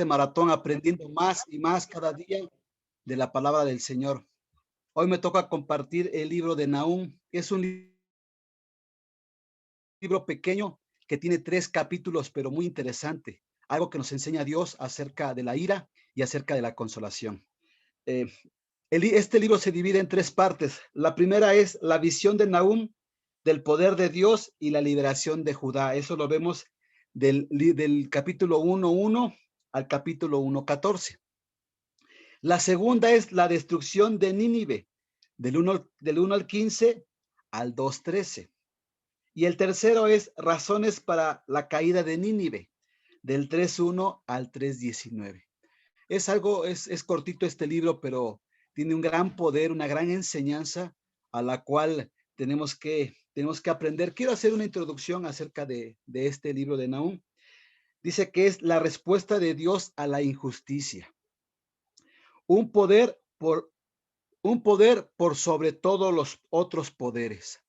maratón aprendiendo más y más cada día de la palabra del Señor. Hoy me toca compartir el libro de Nahum. Es un libro pequeño que tiene 3 capítulos, pero muy interesante. Algo que nos enseña Dios acerca de la ira y acerca de la consolación. Eh, este libro se divide en 3 partes. La primera es la visión de Nahum del poder de Dios y la liberación de Judá. Eso lo vemos del capítulo 1:1 al capítulo 1:14. La segunda es la destrucción de Nínive, del 1 al 15 al 2:13. Y el tercero es razones para la caída de Nínive, del 3:1 al 3:19. Es cortito este libro, pero tiene un gran poder, una gran enseñanza a la cual tenemos que aprender. Quiero hacer una introducción acerca de este libro de Nahum. Dice que es la respuesta de Dios a la injusticia. Un poder por Un poder por sobre todos los otros poderes.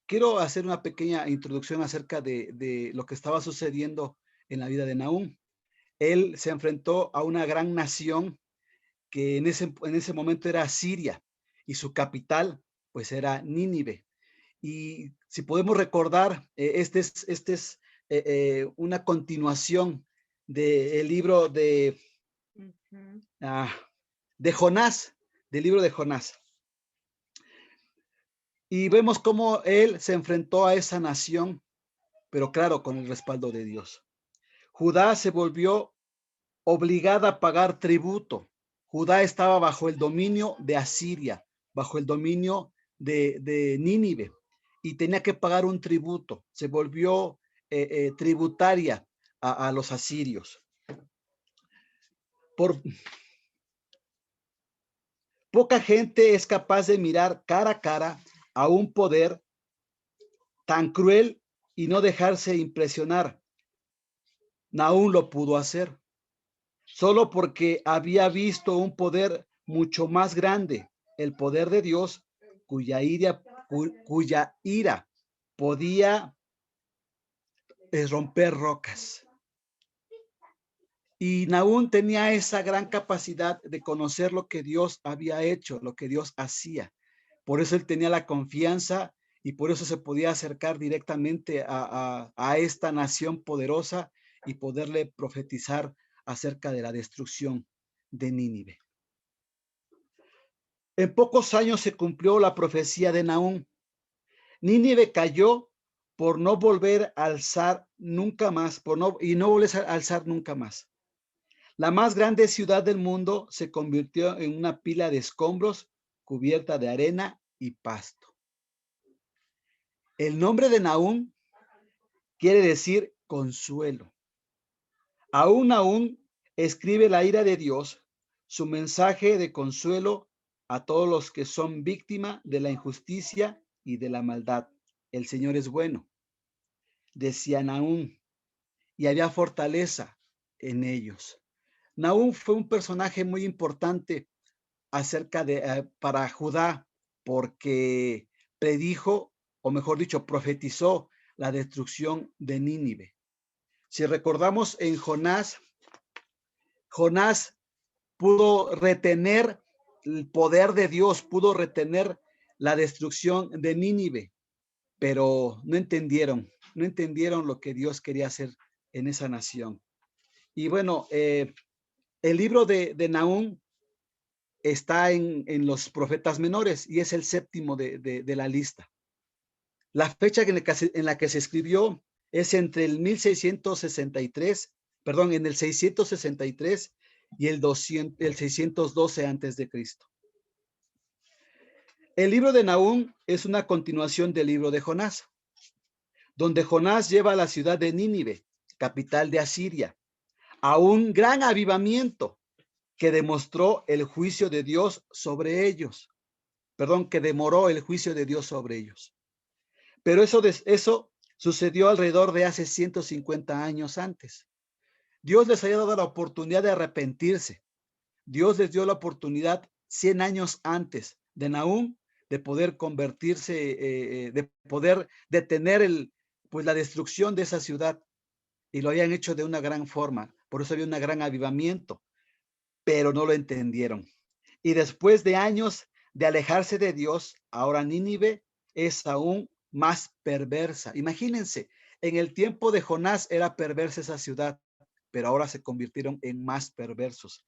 Quiero hacer una pequeña introducción acerca de lo que estaba sucediendo en la vida de Nahum. Él se enfrentó a una gran nación que en ese momento era Siria y su capital pues era Nínive. Y si podemos recordar, este es una continuación del libro de Jonás, del libro de Jonás. Y vemos cómo él se enfrentó a esa nación, pero claro, con el respaldo de Dios. Judá se volvió obligada a pagar tributo. Judá estaba bajo el dominio de Asiria, bajo el dominio de Nínive, y tenía que pagar un tributo. Se volvió tributaria a los asirios. Poca gente es capaz de mirar cara a cara a un poder tan cruel y no dejarse impresionar. Nahum lo pudo hacer, solo porque había visto un poder mucho más grande, el poder de Dios, cuya ira podía romper rocas. Y Nahum tenía esa gran capacidad de conocer lo que Dios había hecho, lo que Dios hacía. Por eso él tenía la confianza y por eso se podía acercar directamente a esta nación poderosa y poderle profetizar acerca de la destrucción de Nínive. En pocos años se cumplió la profecía de Nahum. Nínive cayó por no volver a alzar nunca más, y no volver a alzar nunca más. La más grande ciudad del mundo se convirtió en una pila de escombros cubierta de arena y pasto. El nombre de Nahum quiere decir consuelo. Aún escribe la ira de Dios, su mensaje de consuelo a todos los que son víctimas de la injusticia y de la maldad. El Señor es bueno, decía Nahum, y había fortaleza en ellos. Nahum fue un personaje muy importante para Judá, porque predijo, o mejor dicho, profetizó la destrucción de Nínive. Si recordamos en Jonás pudo retener el poder de Dios, pudo retener la destrucción de Nínive, pero no entendieron lo que Dios quería hacer en esa nación. Y bueno, el libro de Nahum está en los profetas menores y es el séptimo de la lista. La fecha en la que se escribió es entre el 1663, perdón, en el 663 y el 612 antes de Cristo. El libro de Nahum es una continuación del libro de Jonás, donde Jonás lleva a la ciudad de Nínive, capital de Asiria, a un gran avivamiento que demostró el juicio de Dios sobre ellos. Perdón, que demoró el juicio de Dios sobre ellos. Pero eso sucedió alrededor de hace 150 años antes. Dios les había dado la oportunidad de arrepentirse. Dios les dio la oportunidad 100 años antes de Nahum de poder convertirse, de poder detener la destrucción de esa ciudad. Y lo habían hecho de una gran forma. Por eso había un gran avivamiento, pero no lo entendieron. Y después de años de alejarse de Dios, ahora Nínive es aún más perversa. Imagínense, en el tiempo de Jonás era perversa esa ciudad, pero ahora se convirtieron en más perversos.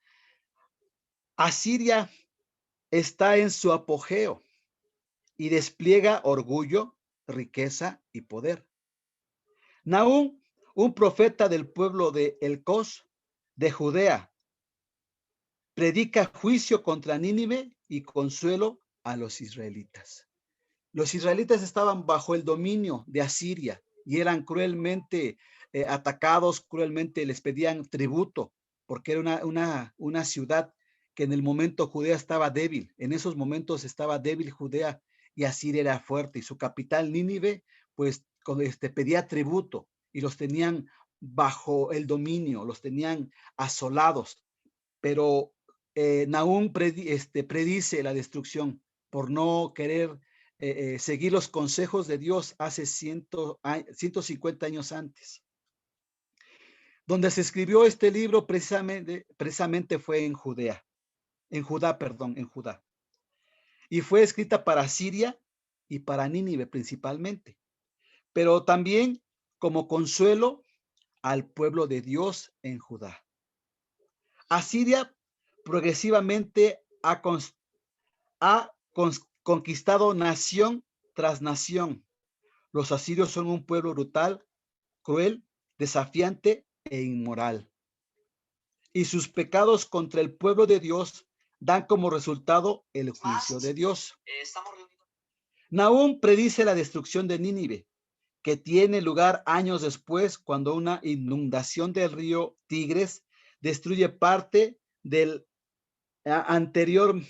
Asiria está en su apogeo y despliega orgullo, riqueza y poder. Nahum, un profeta del pueblo de Elcos, de Judea, predica juicio contra Nínive y consuelo a los israelitas. Los israelitas estaban bajo el dominio de Asiria y eran cruelmente atacados, cruelmente les pedían tributo, porque era una ciudad que en el momento Judea estaba débil. En esos momentos estaba débil Judea y Asiria era fuerte. Y su capital Nínive, pues pedía tributo y los tenían bajo el dominio, los tenían asolados. Pero Nahum predice la destrucción por no querer seguir los consejos de Dios hace 150 años antes. Donde se escribió este libro precisamente fue en Judá, en Judá. Y fue escrita para Siria y para Nínive principalmente, pero también como consuelo al pueblo de Dios en Judá. Asiria progresivamente ha conquistado nación tras nación. Los asirios son un pueblo brutal, cruel, desafiante e inmoral. Y sus pecados contra el pueblo de Dios dan como resultado el juicio de Dios. Nahum predice la destrucción de Nínive, que tiene lugar años después cuando una inundación del río Tigres destruye parte del anterior,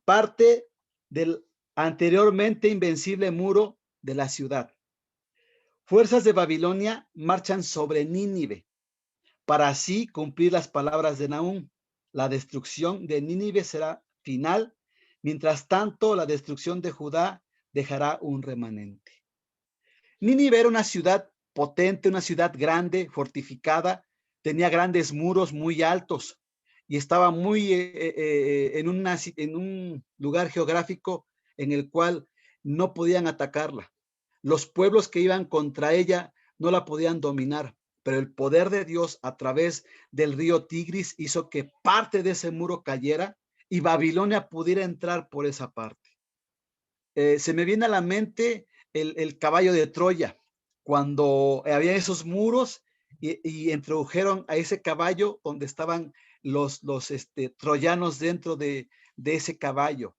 parte del anteriormente invencible muro de la ciudad. Fuerzas de Babilonia marchan sobre Nínive para así cumplir las palabras de Nahum. La destrucción de Nínive será final, mientras tanto la destrucción de Judá dejará un remanente. Nínive era una ciudad potente, una ciudad grande, fortificada, tenía grandes muros muy altos y estaba muy en un lugar geográfico en el cual no podían atacarla. Los pueblos que iban contra ella no la podían dominar, pero el poder de Dios a través del río Tigris hizo que parte de ese muro cayera y Babilonia pudiera entrar por esa parte. Se me viene a la mente el caballo de Troya, cuando había esos muros y introdujeron a ese caballo donde estaban los troyanos dentro de ese caballo.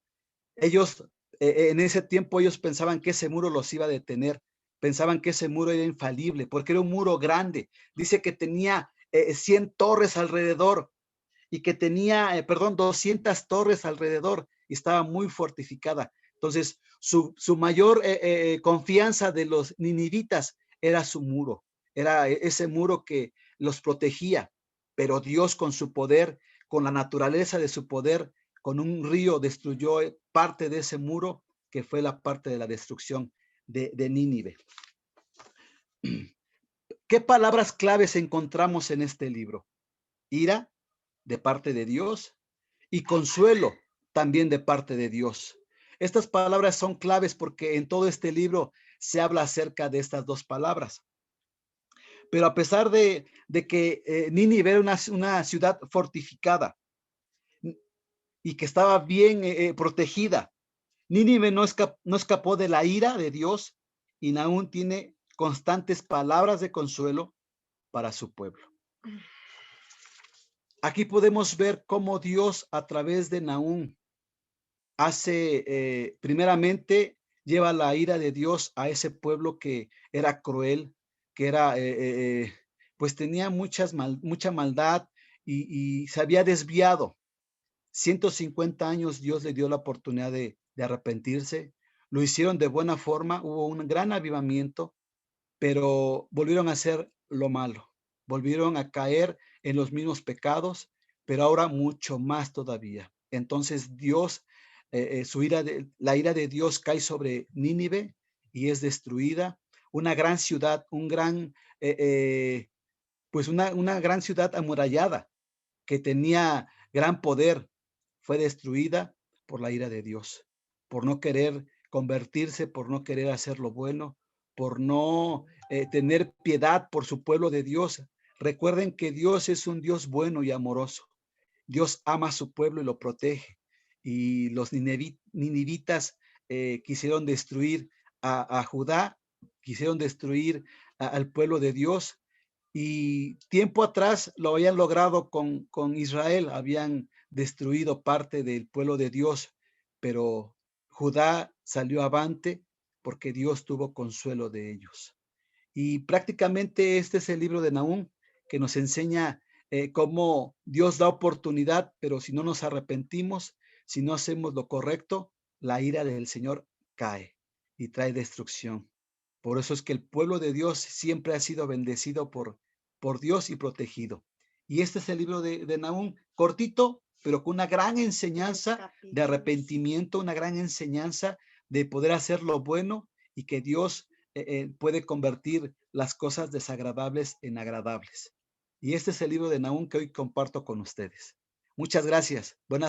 Ellos, en ese tiempo, ellos pensaban que ese muro los iba a detener, pensaban que ese muro era infalible, porque era un muro grande. Dice que tenía 100 torres alrededor y que tenía, 200 torres alrededor y estaba muy fortificada. Entonces, su mayor confianza de los ninivitas era su muro, era ese muro que los protegía, pero Dios con su poder, con la naturaleza de su poder, con un río destruyó parte de ese muro que fue la parte de la destrucción de Nínive. ¿Qué palabras claves encontramos en este libro? Ira de parte de Dios y consuelo también de parte de Dios. Estas palabras son claves porque en todo este libro se habla acerca de estas dos palabras. Pero a pesar de que Nínive era una ciudad fortificada y que estaba bien protegida, Nínive no escapó de la ira de Dios y Nahum tiene constantes palabras de consuelo para su pueblo. Aquí podemos ver cómo Dios a través de Nahum primeramente lleva la ira de Dios a ese pueblo que era cruel, que era, pues tenía mucha maldad y se había desviado. 150 años Dios le dio la oportunidad de arrepentirse, lo hicieron de buena forma, hubo un gran avivamiento, pero volvieron a hacer lo malo, volvieron a caer en los mismos pecados, pero ahora mucho más todavía. Entonces Dios, la ira de Dios cae sobre Nínive y es destruida, una gran ciudad, un gran pues una gran ciudad amurallada que tenía gran poder fue destruida por la ira de Dios, por no querer convertirse, por no querer hacer lo bueno, por no tener piedad por su pueblo de Dios. Recuerden que Dios es un Dios bueno y amoroso. Dios ama a su pueblo y lo protege. Y los ninivitas quisieron destruir a Judá, quisieron destruir al pueblo de Dios. Y tiempo atrás lo habían logrado con Israel, habían destruido parte del pueblo de Dios, pero Judá salió avante porque Dios tuvo consuelo de ellos. Y prácticamente este es el libro de Nahum que nos enseña cómo Dios da oportunidad, pero si no nos arrepentimos, si no hacemos lo correcto, la ira del Señor cae y trae destrucción. Por eso es que el pueblo de Dios siempre ha sido bendecido por Dios y protegido. Y este es el libro de Nahum, cortito, pero con una gran enseñanza de arrepentimiento, una gran enseñanza de poder hacer lo bueno y que Dios puede convertir las cosas desagradables en agradables. Y este es el libro de Nahum que hoy comparto con ustedes. Muchas gracias. Buenas